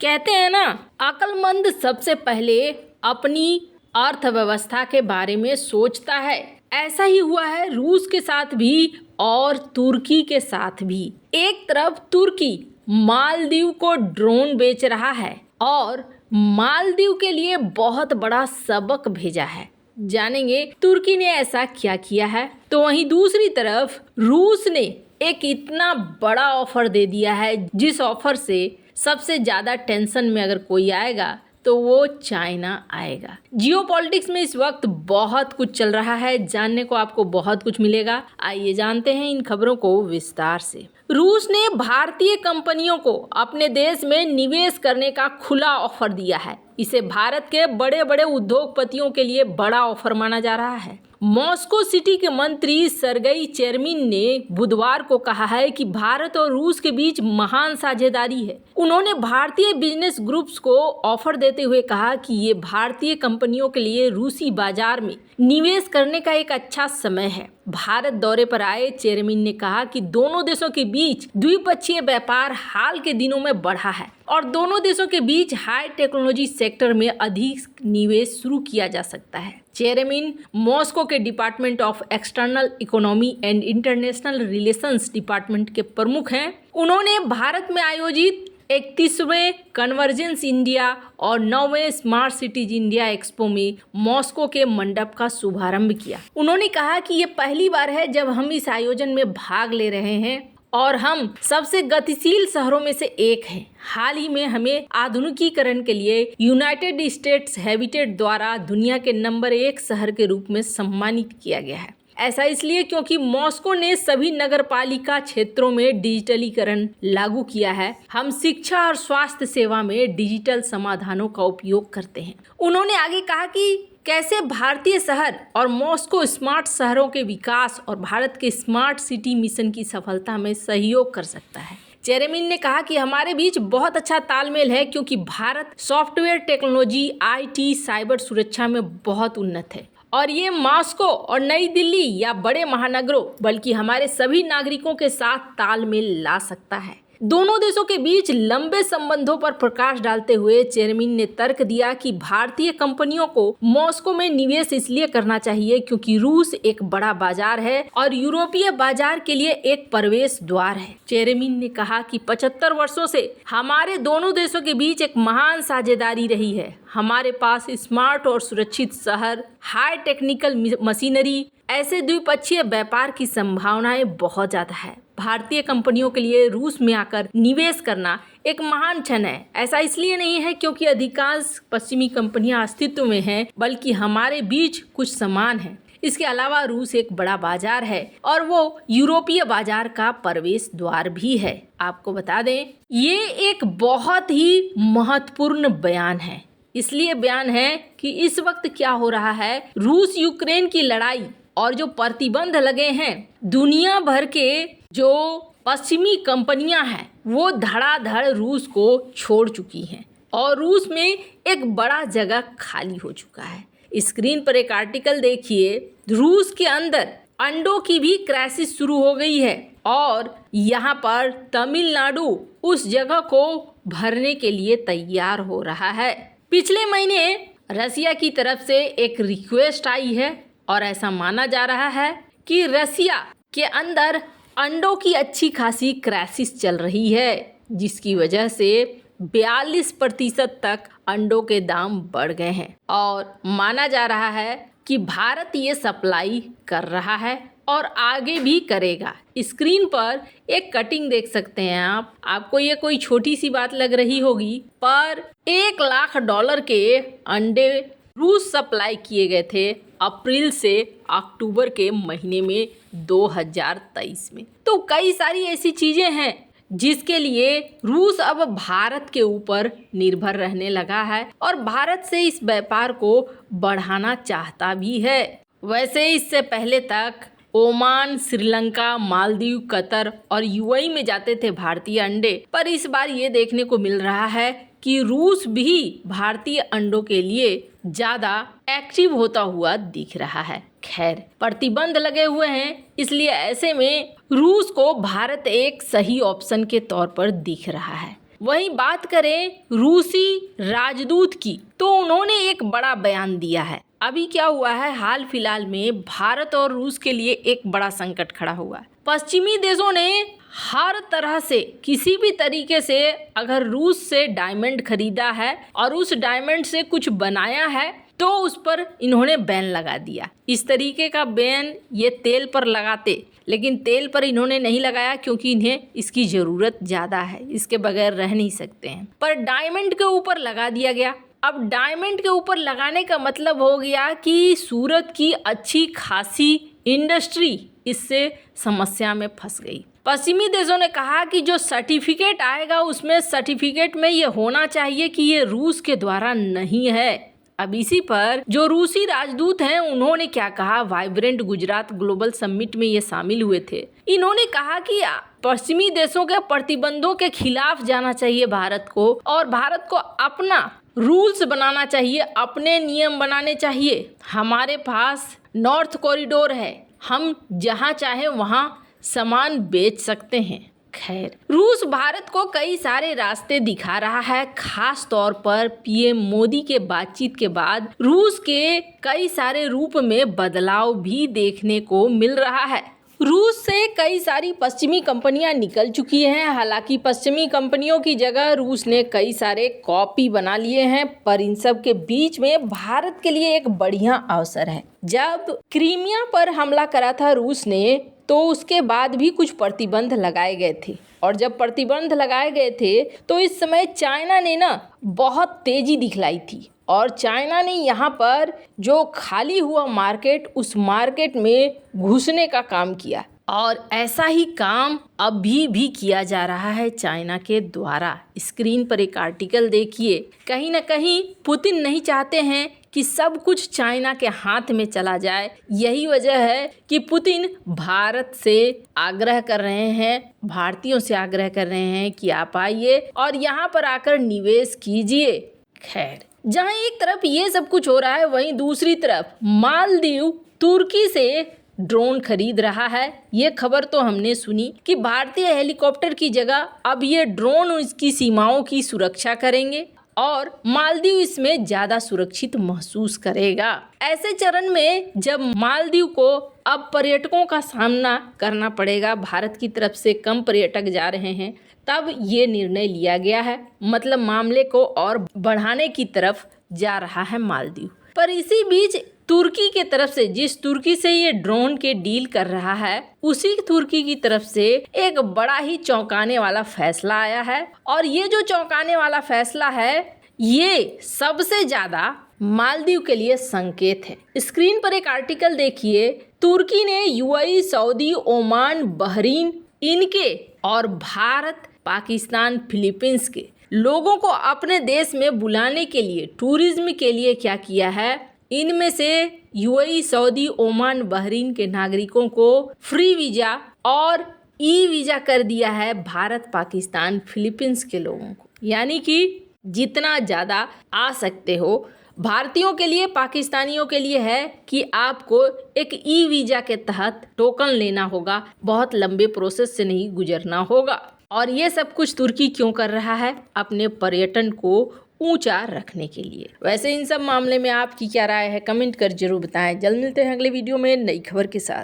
कहते हैं ना, अक्लमंद सबसे पहले अपनी अर्थव्यवस्था के बारे में सोचता है। ऐसा ही हुआ है रूस के साथ भी और तुर्की के साथ भी। एक तरफ तुर्की मालदीव को ड्रोन बेच रहा है और मालदीव के लिए बहुत बड़ा सबक भेजा है। जानेंगे तुर्की ने ऐसा क्या किया है। तो वहीं दूसरी तरफ रूस ने एक इतना बड़ा ऑफर दे दिया है, जिस ऑफर से सबसे ज़्यादा टेंशन में अगर कोई आएगा तो वो चाइना आएगा। जियोपॉलिटिक्स में इस वक्त बहुत कुछ चल रहा है, जानने को आपको बहुत कुछ मिलेगा। आइए जानते हैं इन खबरों को विस्तार से। रूस ने भारतीय कंपनियों को अपने देश में निवेश करने का खुला ऑफर दिया है। इसे भारत के बड़े बड़े उद्योगपतियों के लिए बड़ा ऑफर माना जा रहा है। मॉस्को सिटी के मंत्री सरगई चेरमिन ने बुधवार को कहा है कि भारत और रूस के बीच महान साझेदारी है। उन्होंने भारतीय बिजनेस ग्रुप्स को ऑफर देते हुए कहा कि ये भारतीय कंपनियों के लिए रूसी बाजार में निवेश करने का एक अच्छा समय है। भारत दौरे पर आए चेयरमैन ने कहा कि दोनों देशों के बीच द्विपक्षीय व्यापार हाल के दिनों में बढ़ा है और दोनों देशों के बीच हाई टेक्नोलॉजी सेक्टर में अधिक निवेश शुरू किया जा सकता है। चेयरमैन मॉस्को के department of external economy and international relations department के प्रमुख हैं। उन्होंने भारत में आयोजित 31वें कन्वर्जेंस इंडिया और 9वें स्मार्ट सिटीज इंडिया एक्सपो में मॉस्को के मंडप का शुभारंभ किया। उन्होंने कहा कि ये पहली बार है जब हम इस आयोजन में भाग ले रहे हैं और हम सबसे गतिशील शहरों में से एक हैं। हाल ही में हमें आधुनिकीकरण के लिए यूनाइटेड स्टेट्स हैबिटेट द्वारा दुनिया के नंबर 1 शहर के रूप में सम्मानित किया गया है। ऐसा इसलिए क्योंकि मॉस्को ने सभी नगरपालिका क्षेत्रों में डिजिटलीकरण लागू किया है। हम शिक्षा और स्वास्थ्य सेवा में डिजिटल समाधानों का उपयोग करते हैं। उन्होंने आगे कहा कि कैसे भारतीय शहर और मॉस्को स्मार्ट शहरों के विकास और भारत के स्मार्ट सिटी मिशन की सफलता में सहयोग कर सकता है। चेयरमैन ने कहा कि हमारे बीच बहुत अच्छा तालमेल है क्योंकि Bharat software technology, IT, cyber सुरक्षा में बहुत उन्नत है और ये मॉस्को और नई दिल्ली या बड़े महानगरों बल्कि हमारे सभी नागरिकों के साथ तालमेल ला सकता है। दोनों देशों के बीच लंबे संबंधों पर प्रकाश डालते हुए चेयरमैन ने तर्क दिया कि भारतीय कंपनियों को मॉस्को में निवेश इसलिए करना चाहिए क्योंकि रूस एक बड़ा बाजार है और यूरोपीय बाजार के लिए एक प्रवेश द्वार है। चेयरमैन ने कहा कि 75 वर्षों से हमारे दोनों देशों के बीच एक महान साझेदारी रही है। हमारे पास स्मार्ट और सुरक्षित शहर, हाई टेक्निकल मशीनरी, ऐसे द्विपक्षीय व्यापार की संभावनाएं बहुत ज्यादा है। भारतीय कंपनियों के लिए रूस में आकर निवेश करना एक महान क्षण है। ऐसा इसलिए नहीं है क्योंकि अधिकांश पश्चिमी कंपनियां अस्तित्व में हैं, बल्कि हमारे बीच कुछ समान है। इसके अलावा रूस एक बड़ा बाजार है और वो यूरोपीय बाजार का प्रवेश द्वार भी है। आपको बता दें, ये एक बहुत ही महत्वपूर्ण बयान है। इसलिए बयान है कि इस वक्त क्या हो रहा है, रूस यूक्रेन की लड़ाई और जो प्रतिबंध लगे हैं, दुनिया भर के जो पश्चिमी कंपनियां हैं वो धड़ाधड़ रूस को छोड़ चुकी हैं और रूस में एक बड़ा जगह खाली हो चुका है। स्क्रीन पर एक आर्टिकल देखिए। रूस के अंदर अंडों की भी क्राइसिस शुरू हो गई है और यहाँ पर तमिलनाडु उस जगह को भरने के लिए तैयार हो रहा है। पिछले महीने रसिया की तरफ से एक रिक्वेस्ट आई है और ऐसा माना जा रहा है कि रसिया के अंदर अंडों की अच्छी खासी क्राइसिस चल रही है, जिसकी वजह से 42% तक अंडों के दाम बढ़ गए हैं और माना जा रहा है कि भारत ये सप्लाई कर रहा है और आगे भी करेगा। स्क्रीन पर एक कटिंग देख सकते हैं आप। आपको ये कोई छोटी सी बात लग रही होगी, पर $1 लाख के अंडे रूस सप्लाई किए गए थे अप्रैल से अक्टूबर के महीने में 2023 में। तो कई सारी ऐसी चीजें हैं जिसके लिए रूस अब भारत के ऊपर निर्भर रहने लगा है और भारत से इस व्यापार को बढ़ाना चाहता भी है। वैसे इससे पहले तक ओमान, श्रीलंका, मालदीव, कतर और UAE में जाते थे भारतीय अंडे, पर इस बार ये देखने को मिल रहा है कि रूस भी भारतीय अंडों के लिए ज़्यादा एक्टिव होता हुआ दिख रहा है। खैर, प्रतिबंध लगे हुए हैं, इसलिए ऐसे में रूस को भारत एक सही ऑप्शन के तौर पर दिख रहा है। वहीं बात करें रूसी राजदूत की, तो उन्होंने एक बड़ा बयान दिया है। अभी क्या हुआ है, हाल फिलहाल में भारत और रूस के लिए एक बड़ा संकट खड़ा हुआ है। पश्चिमी देशों ने हर तरह से किसी भी तरीके से अगर रूस से डायमंड खरीदा है और उस डायमंड से कुछ बनाया है तो उस पर इन्होंने बैन लगा दिया। इस तरीके का बैन ये तेल पर लगाते, लेकिन तेल पर इन्होंने नहीं लगाया क्योंकि इन्हें इसकी ज़रूरत ज़्यादा है, इसके बगैर रह नहीं सकते हैं। पर डायमंड के ऊपर लगा दिया गया। अब डायमंड के ऊपर लगाने का मतलब हो गया कि सूरत की अच्छी खासी इंडस्ट्री इससे समस्या में फंस गई। पश्चिमी देशों ने कहा कि जो सर्टिफिकेट आएगा उसमें सर्टिफिकेट में ये होना चाहिए कि ये रूस के द्वारा नहीं है। अब इसी पर जो रूसी राजदूत हैं उन्होंने क्या कहा, वाइब्रेंट गुजरात ग्लोबल समिट में ये शामिल हुए थे। इन्होंने कहा कि पश्चिमी देशों के प्रतिबंधों के खिलाफ जाना चाहिए भारत को, और भारत को अपना रूल्स बनाना चाहिए, अपने नियम बनाने चाहिए। हमारे पास नॉर्थ कॉरिडोर है, हम जहाँ चाहे वहाँ सामान बेच सकते हैं। खैर, रूस भारत को कई सारे रास्ते दिखा रहा है। खास तौर पर पीएम मोदी के बातचीत के बाद रूस के कई सारे रूप में बदलाव भी देखने को मिल रहा है। रूस से कई सारी पश्चिमी कंपनियां निकल चुकी हैं। हालांकि पश्चिमी कंपनियों की जगह रूस ने कई सारे कॉपी बना लिए हैं, पर इन सब के बीच में भारत के लिए एक बढ़िया अवसर है। जब क्रीमिया पर हमला करा था रूस ने, तो उसके बाद भी कुछ प्रतिबंध लगाए गए थे, और जब प्रतिबंध लगाए गए थे तो इस समय चाइना ने बहुत तेजी दिखलाई थी, और चाइना ने यहाँ पर जो खाली हुआ मार्केट, उस मार्केट में घुसने का काम किया। और ऐसा ही काम अभी भी किया जा रहा है चाइना के द्वारा। स्क्रीन पर एक आर्टिकल देखिए। कहीं ना कहीं पुतिन नहीं चाहते हैं कि सब कुछ चाइना के हाथ में चला जाए। यही वजह है कि पुतिन भारत से आग्रह कर रहे हैं, भारतीयों से आग्रह कर रहे हैं कि आप आइए और यहाँ पर आकर निवेश कीजिए। खैर, जहाँ एक तरफ ये सब कुछ हो रहा है, वहीं दूसरी तरफ मालदीव तुर्की से ड्रोन खरीद रहा है। ये खबर तो हमने सुनी कि भारतीय हेलीकॉप्टर की जगह अब ये ड्रोन उसकी सीमाओं की सुरक्षा करेंगे और मालदीव इसमें ज़्यादा सुरक्षित महसूस करेगा। ऐसे चरण में जब मालदीव को अब पर्यटकों का सामना करना पड़ेगा, भारत की तरफ से कम पर्यटक जा रहे हैं, तब ये निर्णय लिया गया है। मतलब मामले को और बढ़ाने की तरफ जा रहा है मालदीव। पर इसी बीच तुर्की के तरफ से, जिस तुर्की से ये ड्रोन के डील कर रहा है, उसी तुर्की की तरफ से एक बड़ा ही चौंकाने वाला फैसला आया है। और ये जो चौंकाने वाला फैसला है, ये सबसे ज्यादा मालदीव के लिए संकेत है। स्क्रीन पर एक आर्टिकल देखिए। तुर्की ने यूएई, सऊदी, ओमान, बहरीन, इनके और भारत, पाकिस्तान, फिलीपींस के लोगों को अपने देश में बुलाने के लिए, टूरिज्म के लिए क्या किया है, इनमें से यूएई, सऊदी, ओमान, बहरीन के नागरिकों को फ्री वीज़ा और ई वीज़ा कर दिया है भारत, पाकिस्तान, फिलीपींस के लोगों को। यानी कि जितना ज़्यादा आ सकते हो। भारतीयों के लिए, पाकिस्तानियों के लिए है कि आपको एक ई वीज़ा के तहत टोकन लेना होगा, बहुत लंबे प्रोसेस से नहीं गुजरना होगा। और ये सब कुछ तुर्की क्यों कर रहा है? अपने पर्यटन को ऊंचा रखने के लिए। वैसे इन सब मामले में आपकी क्या राय है, कमेंट कर जरूर बताएं। जल्द मिलते हैं अगले वीडियो में नई खबर के साथ।